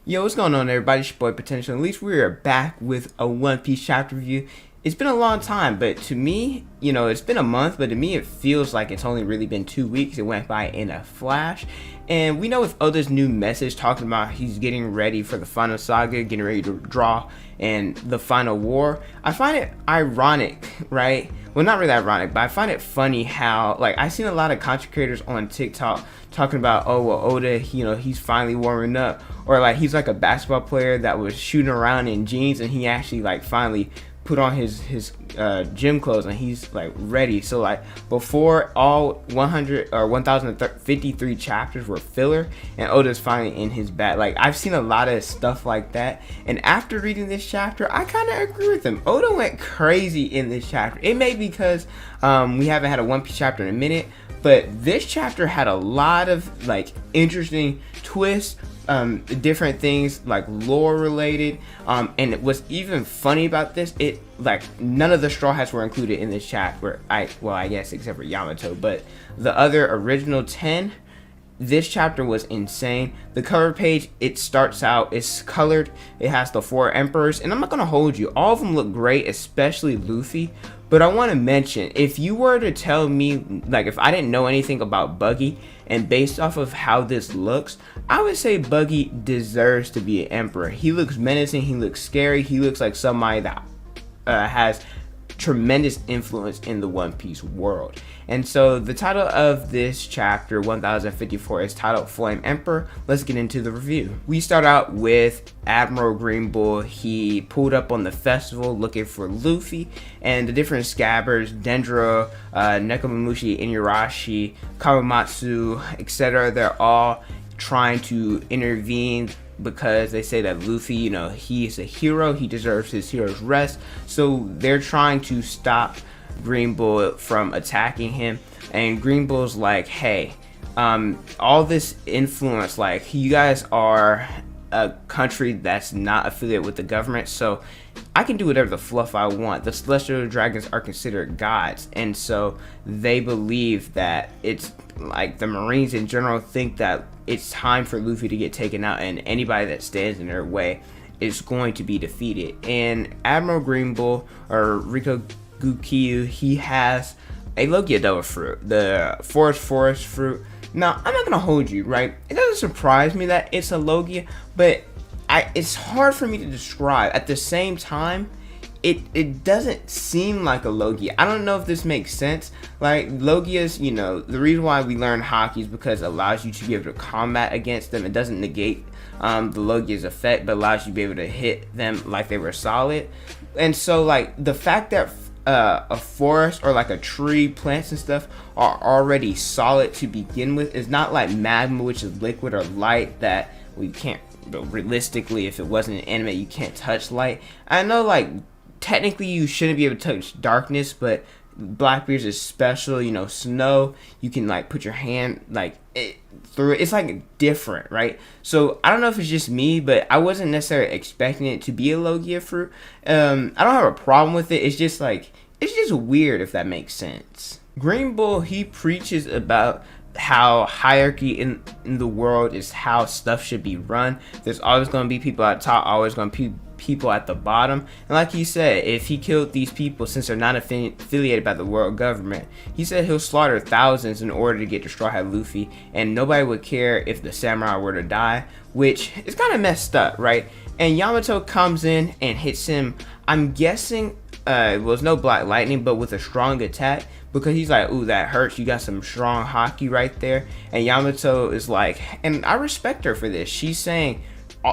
Yo, what's going on, everybody? It's your boy Potential. At least we are back with a One Piece chapter review. It's been a long time, but to me, it's been a month, but to me, it feels like it's only really been 2 weeks. It went by in a flash. And we know with Oda's new message talking about he's getting ready for the final saga, getting ready to draw and the final war, I find it ironic, right? Well, not really ironic, but I find it funny how, like, I've seen a lot of content creators on TikTok talking about, oh, well, Oda, he's finally warming up, or like he's like a basketball player that was shooting around in jeans and he actually like finally put on his gym clothes and he's like ready. So like before, all 100 or 1053 chapters were filler and Oda's finally in his bag. Like, I've seen a lot of stuff like that, and after reading this chapter I kind of agree with him. Oda went crazy in this chapter. It may be because we haven't had a One Piece chapter in a minute, but this chapter had a lot of like interesting twists, different things like lore related, and what's even funny about this, it like none of the Straw Hats were included in this chapter. I guess except for Yamato, but the other original 10, this chapter was insane. The cover page, it starts out, it's colored, it has the 4 emperors, and I'm not gonna hold you, all of them look great, especially Luffy. But I want to mention, if you were to tell me, like, if I didn't know anything about Buggy, and based off of how this looks, I would say Buggy deserves to be an emperor. He looks menacing, he looks scary, he looks like somebody that has tremendous influence in the One Piece world. And so the title of this chapter 1054 is titled Flame Emperor. Let's get into the review. We start out with Admiral Greenbull. He pulled up on the festival looking for Luffy, and the different scabbards, Dendro, Nekomamushi, Inuyasha, Kawamatsu, etc., they're all trying to intervene because they say that Luffy, he is a hero, he deserves his hero's rest. So they're trying to stop Greenbull from attacking him, and Greenbull's like, hey, all this influence, like, you guys are a country that's not affiliated with the government, so I can do whatever the fluff I want. The celestial dragons are considered gods, and so they believe that it's like the Marines in general think that it's time for Luffy to get taken out, and anybody that stands in their way is going to be defeated. And Admiral Greenbull, or Riko Gukyu, he has a Logia Devil fruit, the forest fruit. Now, I'm not gonna hold you, right? It doesn't surprise me that it's a Logia, but it's hard for me to describe. At the same time, it doesn't seem like a Logia. I don't know if this makes sense. Like, Logias, the reason why we learn Haki is because it allows you to be able to combat against them. It doesn't negate the Logia's effect, but allows you to be able to hit them like they were solid. And so, like, the fact that a forest or like a tree, plants and stuff are already solid to begin with, is not like magma, which is liquid or light, that we can't, realistically, if it wasn't an anime, you can't touch light. I know, like, technically you shouldn't be able to touch darkness, but Blackbeard's is special. Snow, you can like put your hand like through it. It's like different, right? So I don't know if it's just me, but I wasn't necessarily expecting it to be a Logia fruit. I don't have a problem with it. It's just like, it's just weird, if that makes sense. Greenbull, he preaches about how hierarchy in the world is how stuff should be run. There's always going to be people at top, always going to be people at the bottom. And like he said, if he killed these people, since they're not affiliated by the world government, he said he'll slaughter thousands in order to get the Straw Hat Luffy, and nobody would care if the samurai were to die, which is kind of messed up, right? And Yamato comes in and hits him, I'm guessing it was no black lightning, but with a strong attack, because he's like, ooh, that hurts, you got some strong Haki right there. And Yamato is like, and I respect her for this, she's saying,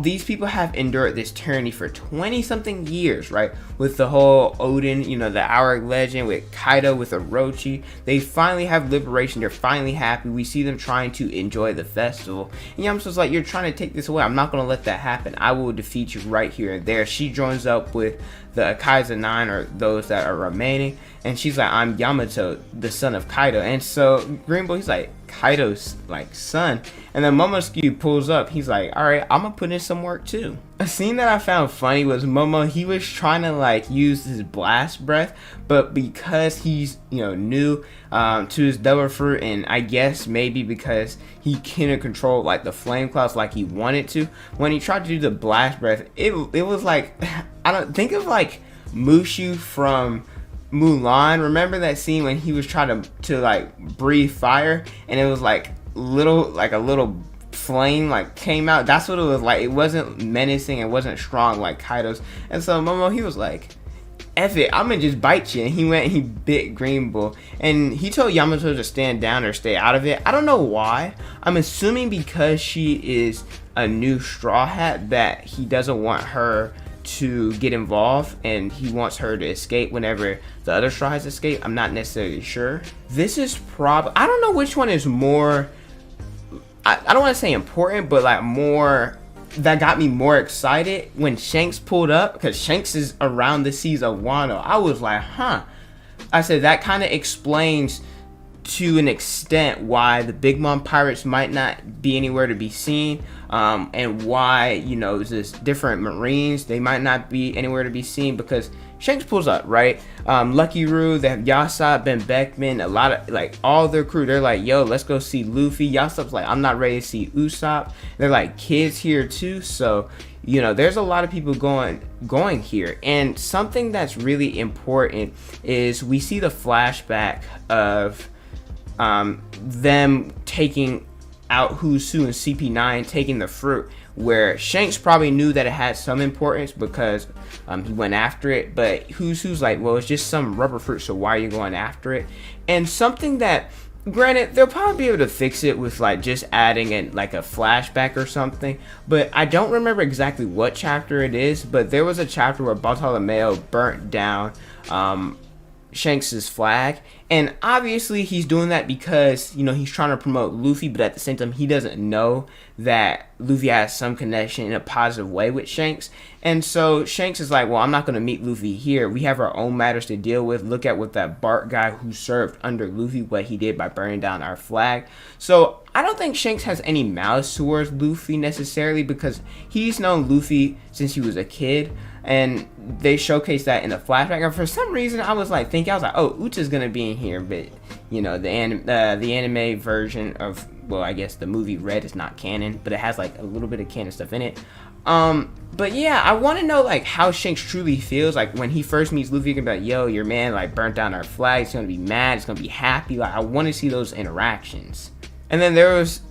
these people have endured this tyranny for 20 something years, right? With the whole Odin, the Auric legend, with Kaido, with Orochi. They finally have liberation. They're finally happy. We see them trying to enjoy the festival. And Yamato's like, you're trying to take this away. I'm not going to let that happen. I will defeat you right here and there. She joins up with the Kaiser 9, or those that are remaining. And she's like, I'm Yamato, the son of Kaido. And so Greenbull, he's like, Kaido's like son. And then Momosuke pulls up. He's like, all right, I'm gonna put in some work too. A scene that I found funny was Momo. He was trying to like use his blast breath, but because he's new to his devil fruit, and I guess maybe because he couldn't control like the flame clouds like he wanted to, when he tried to do the blast breath, it was like I don't think of like Mushu from Mulan. Remember that scene when he was trying to like breathe fire, and it was like a little flame like came out? That's what it was like. It wasn't menacing, it wasn't strong like Kaido's. And so Momo, he was like, F it, I'm gonna just bite you. And he went and he bit Greenbull, and he told Yamato to stand down or stay out of it. I don't know why. I'm assuming because she is a new Straw Hat that he doesn't want her to get involved, and he wants her to escape whenever the other Straw Hats escape. I'm not necessarily sure. This is I don't know which one is more, I don't want to say important, but like more, that got me more excited when Shanks pulled up, because Shanks is around the seas of Wano. I was like, I said that kind of explains to an extent why the Big Mom pirates might not be anywhere to be seen, and why this different Marines, they might not be anywhere to be seen, because Shanks pulls up, right? Lucky Roo, they have Yasopp, Ben Beckman, a lot of like all their crew. They're like, yo, let's go see Luffy. Yasopp's like, I'm not ready to see Usopp. They're like, kids here too, so there's a lot of people going here. And something that's really important is we see the flashback of them taking out Who's Who and CP9, taking the fruit, where Shanks probably knew that it had some importance because he went after it, but Who's like, well, it's just some rubber fruit, so why are you going after it? And something that, granted, they'll probably be able to fix it with like just adding in like a flashback or something, but I don't remember exactly what chapter it is. But there was a chapter where Bartolomeo burnt down Shanks's flag, and obviously he's doing that because he's trying to promote Luffy, but at the same time he doesn't know that Luffy has some connection in a positive way with Shanks. And so Shanks is like, well, I'm not going to meet Luffy here. We have our own matters to deal with. Look at what that Bart guy who served under Luffy, what he did by burning down our flag. So I don't think Shanks has any malice towards Luffy necessarily, because he's known Luffy since he was a kid, and they showcase that in the flashback. And for some reason I was like, oh, Ucha's gonna be in here, but the anime version of, well, I guess the movie Red is not canon, but it has like a little bit of canon stuff in it. But yeah, I want to know like how Shanks truly feels like when he first meets Luffy. He can be like, yo, your man like burnt down our flag. He's gonna be mad, he's gonna be happy. Like, I want to see those interactions. And then there was,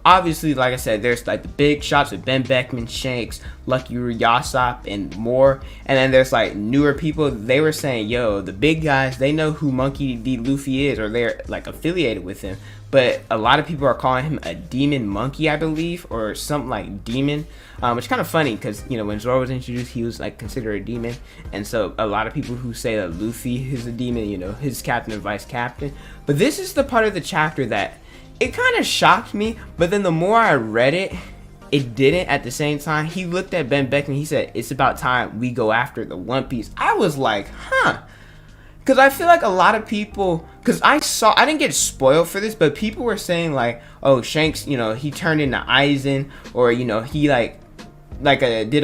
obviously, like I said, there's like the big shots with Ben Beckman, Shanks, Lucky Roo, Yasopp, and more. And then there's like newer people. They were saying, yo, the big guys, they know who Monkey D. Luffy is, or they're like affiliated with him. But a lot of people are calling him a demon monkey, I believe, or something like demon. Which is kind of funny because, when Zoro was introduced, he was like considered a demon. And so a lot of people who say that Luffy is a demon, his captain and vice captain. But this is the part of the chapter that it kind of shocked me, but then the more I read it, it didn't at the same time. He looked at Ben Beckman, he said, it's about time we go after the One Piece. I was like, because I feel like a lot of people, because I didn't get spoiled for this, but people were saying like, oh, Shanks, he turned into Aizen, or, he did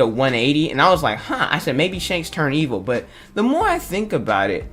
a 180, and I was like, I said, maybe Shanks turned evil. But the more I think about it,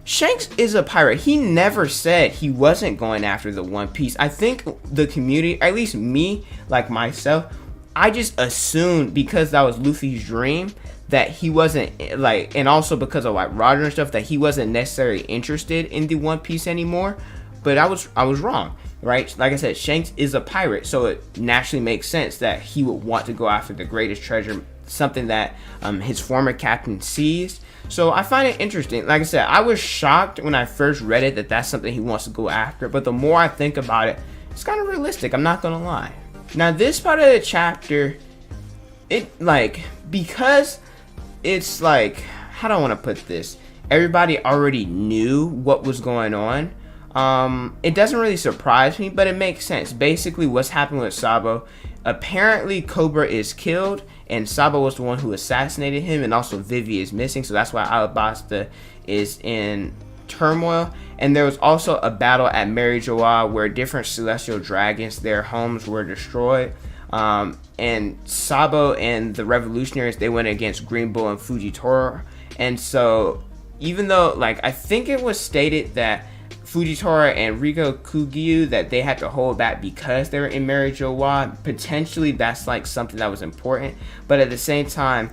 Shanks is a pirate. He never said he wasn't going after the One Piece. I think the community, at least me, like myself, I just assumed because that was Luffy's dream that he wasn't like, and also because of like Roger and stuff, that he wasn't necessarily interested in the One Piece anymore. But I was wrong, right? Like I said, Shanks is a pirate, so it naturally makes sense that he would want to go after the greatest treasure, something that his former captain seized. So I find it interesting. Like I said, I was shocked when I first read it that that's something he wants to go after. But the more I think about it, it's kind of realistic. I'm not going to lie. Now, this part of the chapter, because it's like, how do I want to put this? Everybody already knew what was going on. It doesn't really surprise me, but it makes sense. Basically, what's happening with Sabo, apparently Cobra is killed, and Sabo was the one who assassinated him, and also Vivi is missing, so that's why Alabasta is in turmoil. And there was also a battle at Mary Joa where different celestial dragons, their homes were destroyed. And Sabo and the revolutionaries, they went against Greenbull and Fujitora. And so even though, like, I think it was stated that Fujitora and Riko Kugyu, that they had to hold back because they were in Mary Joa, potentially that's like something that was important. But at the same time,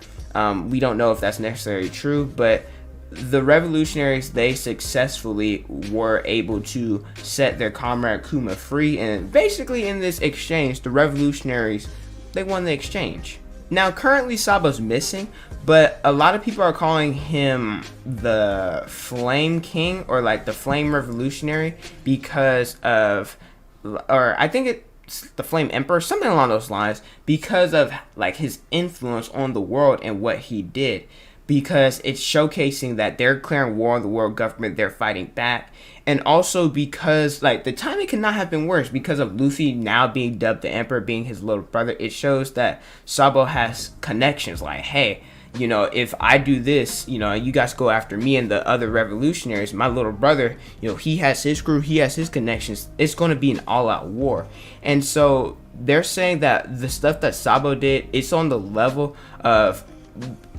we don't know if that's necessarily true. But the revolutionaries, they successfully were able to set their comrade Kuma free, and basically in this exchange, the revolutionaries, they won the exchange. Now currently Sabo's missing, but a lot of people are calling him the Flame King, or like the Flame Revolutionary, because of, or I think it's the Flame Emperor, something along those lines, because of like his influence on the world and what he did. Because it's showcasing that they're declaring war on the world government, they're fighting back. And also because, like, the timing could not have been worse, because of Luffy now being dubbed the Emperor, being his little brother. It shows that Sabo has connections, like, hey, you know, if I do this, you know, you guys go after me and the other revolutionaries, my little brother, you know, he has his crew, he has his connections, it's going to be an all-out war. And so they're saying that the stuff that Sabo did, it's on the level of,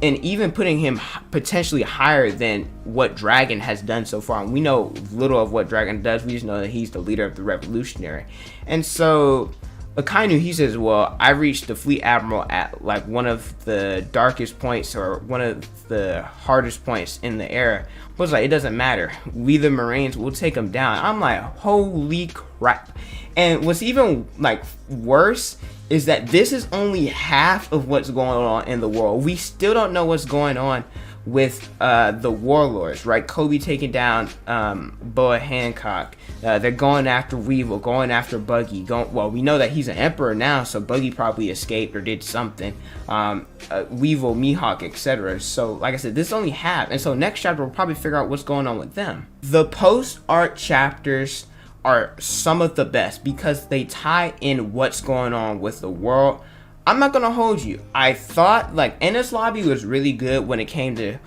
and even putting him potentially higher than what Dragon has done so far. And we know little of what Dragon does, we just know that he's the leader of the revolutionary. And so Akainu, he says, well, I reached the fleet admiral at like one of the darkest points, or one of the hardest points in the era. Was like, it doesn't matter, we the Marines will take him down. I'm like, holy crap. And what's even like worse is that this is only half of what's going on in the world. We still don't know what's going on with the warlords, right? Kobe taking down Boa Hancock. They're going after Weevil, going after Buggy. Well, we know that he's an emperor now, so Buggy probably escaped or did something. Weevil, Mihawk, etc. So, like I said, this is only half. And so next chapter, we'll probably figure out what's going on with them. The post-art chapters are some of the best because they tie in what's going on with the world. I'm not gonna hold you, I thought like Ennis Lobby was really good when it came to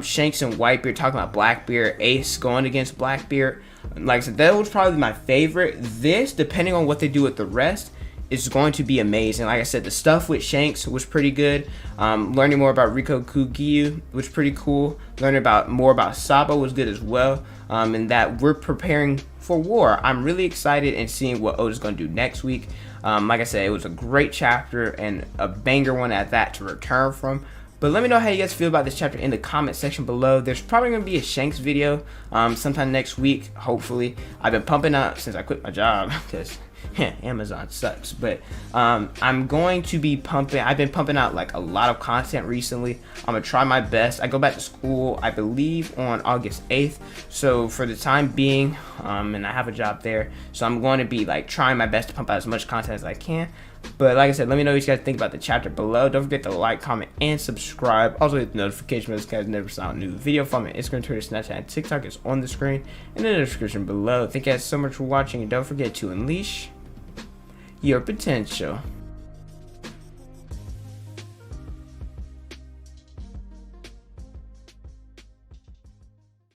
Shanks and Whitebeard talking about Blackbeard, Ace going against Blackbeard. Like I said, that was probably my favorite. This, depending on what they do with the rest, is going to be amazing. Like I said, the stuff with Shanks was pretty good. Learning more about Riko Kugyu was pretty cool. Learning more about Sabo was good as well. And that we're preparing for war. I'm really excited and seeing what Oda's going to do next week. Like I said, it was a great chapter and a banger one at that to return from. But let me know how you guys feel about this chapter in the comment section below. There's probably going to be a Shanks video sometime next week, hopefully. I've been pumping out since I quit my job because Amazon sucks. But I'm going to be I've been pumping out like a lot of content recently. I'm going to try my best. I go back to school, I believe, on August 8th. So for the time being, and I have a job there, so I'm going to be like trying my best to pump out as much content as I can. But like I said, let me know what you guys think about the chapter below. Don't forget to like, comment, and subscribe. Also hit the notification bell so you guys never saw a new video from me. Instagram, Twitter, Snapchat, and TikTok is on the screen and in the description below. Thank you guys so much for watching, and don't forget to unleash your potential.